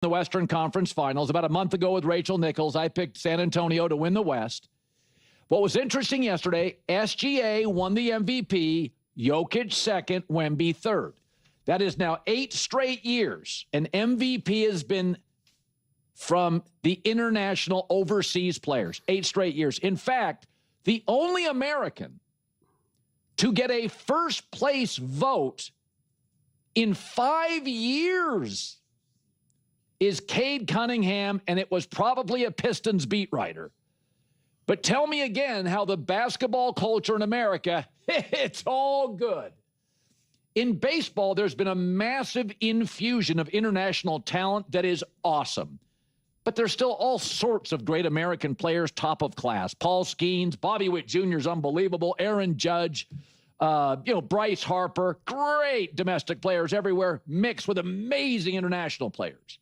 the Western Conference Finals. About a month ago with Rachel Nichols, I picked San Antonio to win the West. What was interesting yesterday, SGA won the MVP, Jokic second, Wemby third. That is now 8 straight years. An MVP has been from the international overseas players, 8 straight years. In fact, the only American to get a first place vote in 5 years is Cade Cunningham, and it was probably a Pistons beat writer. But tell me again how the basketball culture in America, it's all good. In baseball, there's been a massive infusion of international talent that is awesome. But there's still all sorts of great American players, top of class. Paul Skeens, Bobby Witt Jr. is unbelievable. Aaron Judge, Bryce Harper, great domestic players everywhere, mixed with amazing international players.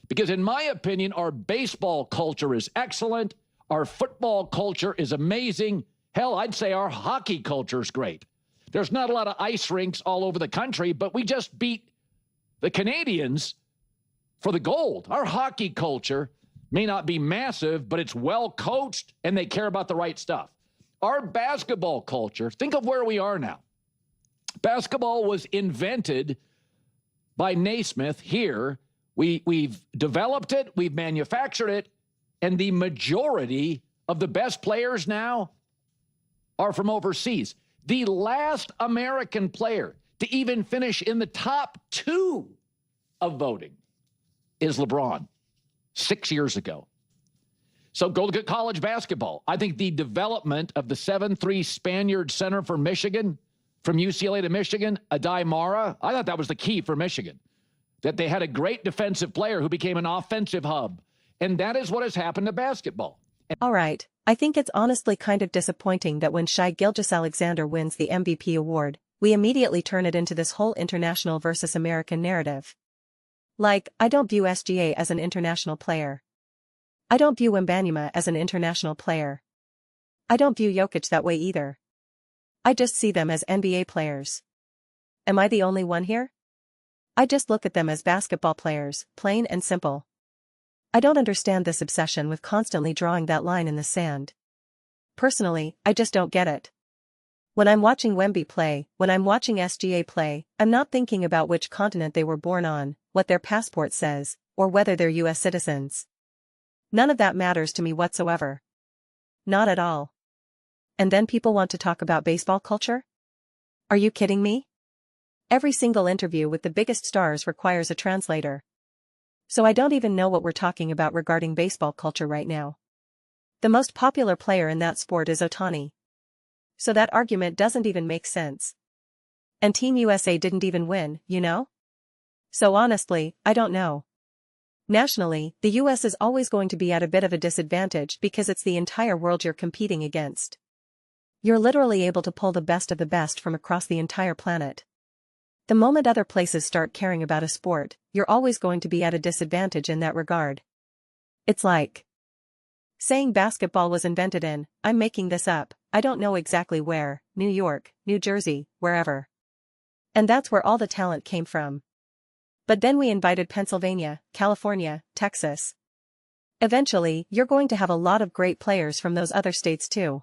Because in my opinion, our baseball culture is excellent. Our football culture is amazing. Hell, I'd say our hockey culture is great. There's not a lot of ice rinks all over the country, but we just beat the Canadians for the gold. Our hockey culture may not be massive, but it's well coached and they care about the right stuff. Our basketball culture, think of where we are now. Basketball was invented by Naismith here. We've developed it, we've manufactured it, and the majority of the best players now are from overseas. The last American player to even finish in the top 2 of voting is LeBron 6 years ago. So go look at college basketball. I think the development of the 7'3" Spaniard center for Michigan, from UCLA to Michigan, Adai Mara, I thought that was the key for Michigan, that they had a great defensive player who became an offensive hub. And that is what has happened to basketball. All right, I think it's honestly kind of disappointing that when Shai Gilgeous-Alexander wins the MVP award, we immediately turn it into this whole international versus American narrative. Like, I don't view SGA as an international player. I don't view Wembanyama as an international player. I don't view Jokic that way either. I just see them as NBA players. Am I the only one here? I just look at them as basketball players, plain and simple. I don't understand this obsession with constantly drawing that line in the sand. Personally, I just don't get it. When I'm watching Wemby play, when I'm watching SGA play, I'm not thinking about which continent they were born on, what their passport says, or whether they're US citizens. None of that matters to me whatsoever. Not at all. And then people want to talk about baseball culture? Are you kidding me? Every single interview with the biggest stars requires a translator. So I don't even know what we're talking about regarding baseball culture right now. The most popular player in that sport is Ohtani. So that argument doesn't even make sense. And Team USA didn't even win, you know? So honestly, I don't know. Nationally, the US is always going to be at a bit of a disadvantage because it's the entire world you're competing against. You're literally able to pull the best of the best from across the entire planet. The moment other places start caring about a sport, you're always going to be at a disadvantage in that regard. It's like saying basketball was invented in, I'm making this up, I don't know exactly where, New York, New Jersey, wherever. And that's where all the talent came from. But then we invited Pennsylvania, California, Texas. Eventually, you're going to have a lot of great players from those other states too.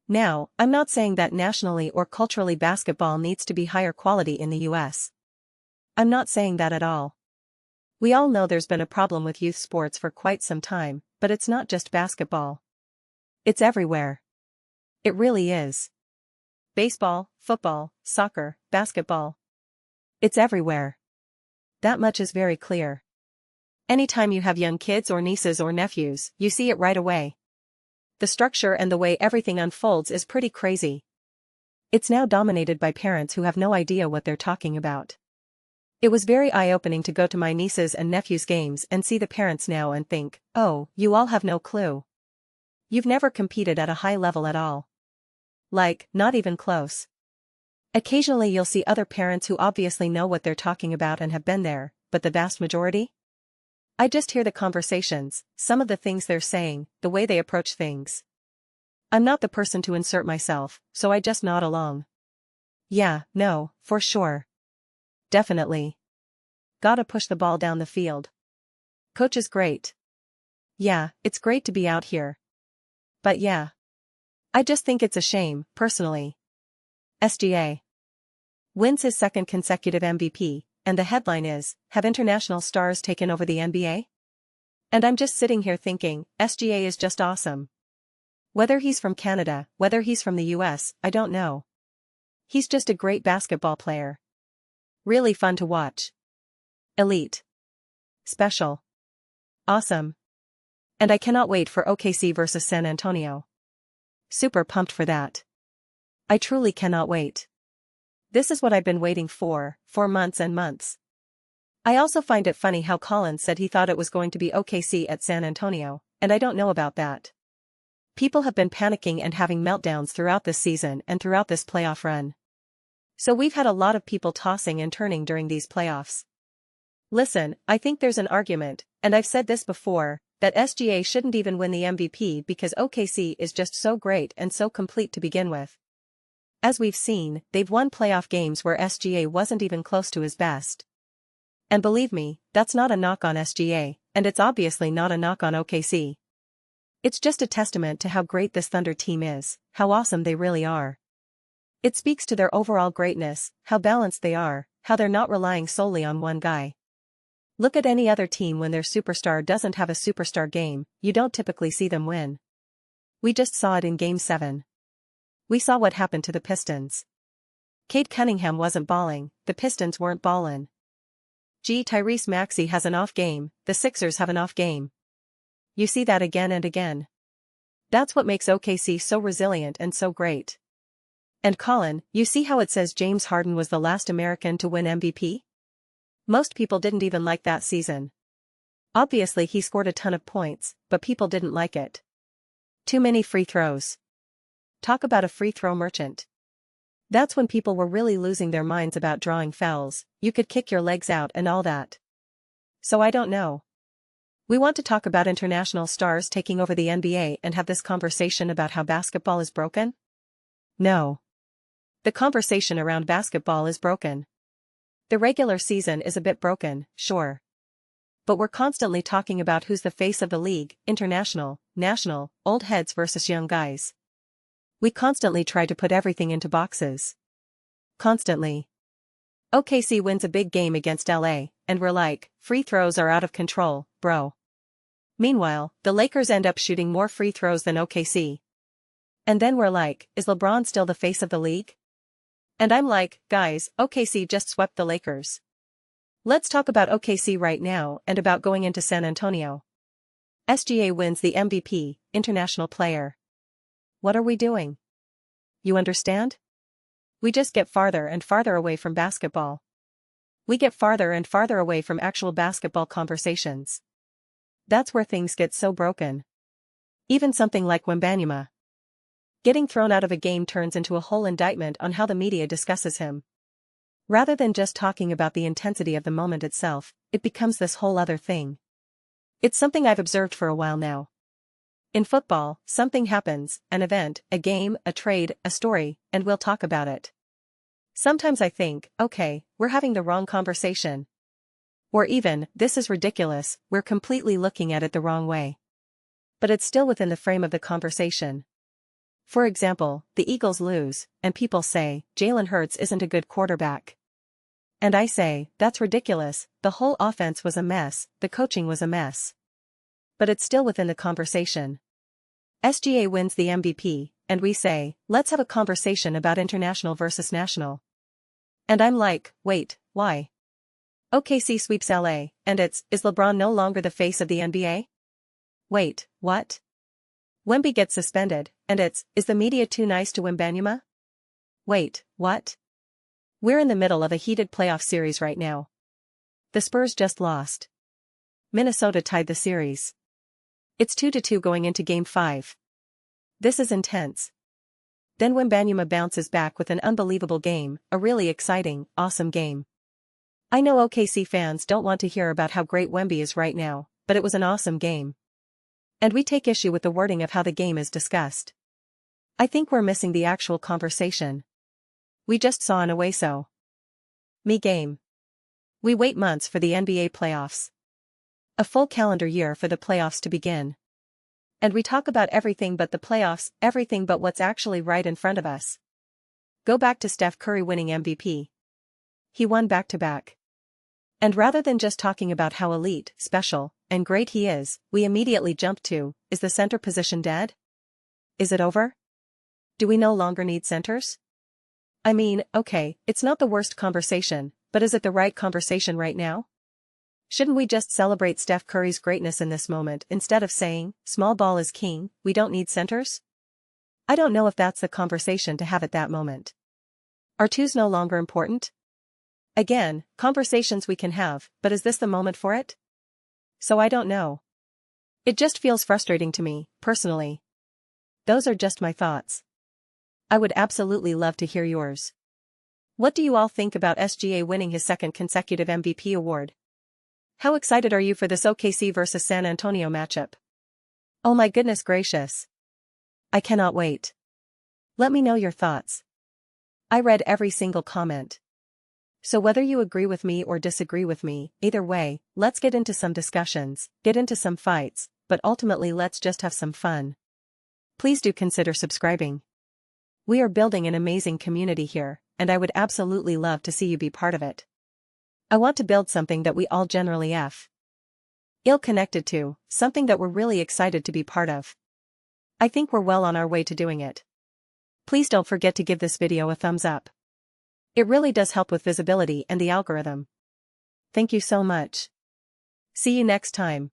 Now, I'm not saying that nationally or culturally basketball needs to be higher quality in the US. I'm not saying that at all. We all know there's been a problem with youth sports for quite some time, but it's not just basketball. It's everywhere. It really is. Baseball, football, soccer, basketball. It's everywhere. That much is very clear. Anytime you have young kids or nieces or nephews, you see it right away. The structure and the way everything unfolds is pretty crazy. It's now dominated by parents who have no idea what they're talking about. It was very eye-opening to go to my nieces and nephews' games and see the parents now and think, oh, you all have no clue. You've never competed at a high level at all. Like, not even close. Occasionally you'll see other parents who obviously know what they're talking about and have been there, but the vast majority? I just hear the conversations, some of the things they're saying, the way they approach things. I'm not the person to insert myself, so I just nod along. Yeah, no, for sure. Definitely. Gotta push the ball down the field. Coach is great. Yeah, it's great to be out here. But yeah. I just think it's a shame, personally. SGA wins his second consecutive MVP, and the headline is, have international stars taken over the NBA? And I'm just sitting here thinking, SGA is just awesome. Whether he's from Canada, whether he's from the US, I don't know. He's just a great basketball player. Really fun to watch. Elite. Special. Awesome. And I cannot wait for OKC versus San Antonio. Super pumped for that. I truly cannot wait. This is what I've been waiting for months and months. I also find it funny how Colin said he thought it was going to be OKC at San Antonio, and I don't know about that. People have been panicking and having meltdowns throughout this season and throughout this playoff run. So we've had a lot of people tossing and turning during these playoffs. Listen, I think there's an argument, and I've said this before, that SGA shouldn't even win the MVP because OKC is just so great and so complete to begin with. As we've seen, they've won playoff games where SGA wasn't even close to his best. And believe me, that's not a knock on SGA, and it's obviously not a knock on OKC. It's just a testament to how great this Thunder team is, how awesome they really are. It speaks to their overall greatness, how balanced they are, how they're not relying solely on one guy. Look at any other team when their superstar doesn't have a superstar game, you don't typically see them win. We just saw it in Game 7. We saw what happened to the Pistons. Cade Cunningham wasn't balling, the Pistons weren't ballin'. Tyrese Maxey has an off game, the Sixers have an off game. You see that again and again. That's what makes OKC so resilient and so great. And Colin, you see how it says James Harden was the last American to win MVP? Most people didn't even like that season. Obviously he scored a ton of points, but people didn't like it. Too many free throws. Talk about a free throw merchant. That's when people were really losing their minds about drawing fouls, you could kick your legs out and all that. So I don't know. We want to talk about international stars taking over the NBA and have this conversation about how basketball is broken? No. The conversation around basketball is broken. The regular season is a bit broken, sure. But we're constantly talking about who's the face of the league, international, national, old heads versus young guys. We constantly try to put everything into boxes. Constantly. OKC wins a big game against LA, and we're like, free throws are out of control, bro. Meanwhile, the Lakers end up shooting more free throws than OKC. And then we're like, is LeBron still the face of the league? And I'm like, guys, OKC just swept the Lakers. Let's talk about OKC right now and about going into San Antonio. SGA wins the MVP, International Player. What are we doing? You understand? We just get farther and farther away from basketball. We get farther and farther away from actual basketball conversations. That's where things get so broken. Even something like Wembanyama. Getting thrown out of a game turns into a whole indictment on how the media discusses him. Rather than just talking about the intensity of the moment itself, it becomes this whole other thing. It's something I've observed for a while now. In football, something happens, an event, a game, a trade, a story, and we'll talk about it. Sometimes I think, okay, we're having the wrong conversation. Or even, this is ridiculous, we're completely looking at it the wrong way. But it's still within the frame of the conversation. For example, the Eagles lose, and people say, Jalen Hurts isn't a good quarterback. And I say, that's ridiculous, the whole offense was a mess, the coaching was a mess. But it's still within the conversation. SGA wins the MVP, and we say, let's have a conversation about international versus national. And I'm like, wait, why? OKC sweeps LA, and is LeBron no longer the face of the NBA? Wait, what? Wemby gets suspended, and is the media too nice to Wembanyama? Wait, what? We're in the middle of a heated playoff series right now. The Spurs just lost. Minnesota tied the series. It's 2-2 going into Game 5. This is intense. Then Wembanyama bounces back with an unbelievable game, a really exciting, awesome game. I know OKC fans don't want to hear about how great Wemby is right now, but it was an awesome game. And we take issue with the wording of how the game is discussed. I think we're missing the actual conversation. We just saw an away so. Me game. We wait months for the NBA playoffs. A full calendar year for the playoffs to begin. And we talk about everything but the playoffs, everything but what's actually right in front of us. Go back to Steph Curry winning MVP. He won back-to-back. And rather than just talking about how elite, special, and great he is, we immediately jump to, is the center position dead? Is it over? Do we no longer need centers? I mean, okay, it's not the worst conversation, but is it the right conversation right now? Shouldn't we just celebrate Steph Curry's greatness in this moment instead of saying, small ball is king, we don't need centers? I don't know if that's the conversation to have at that moment. Are twos no longer important? Again, conversations we can have, but is this the moment for it? So I don't know. It just feels frustrating to me, personally. Those are just my thoughts. I would absolutely love to hear yours. What do you all think about SGA winning his second consecutive MVP award? How excited are you for this OKC versus San Antonio matchup? Oh my goodness gracious. I cannot wait. Let me know your thoughts. I read every single comment. So whether you agree with me or disagree with me, either way, let's get into some discussions, get into some fights, but ultimately let's just have some fun. Please do consider subscribing. We are building an amazing community here, and I would absolutely love to see you be part of it. I want to build something that we all generally feel connected to, something that we're really excited to be part of. I think we're well on our way to doing it. Please don't forget to give this video a thumbs up. It really does help with visibility and the algorithm. Thank you so much. See you next time.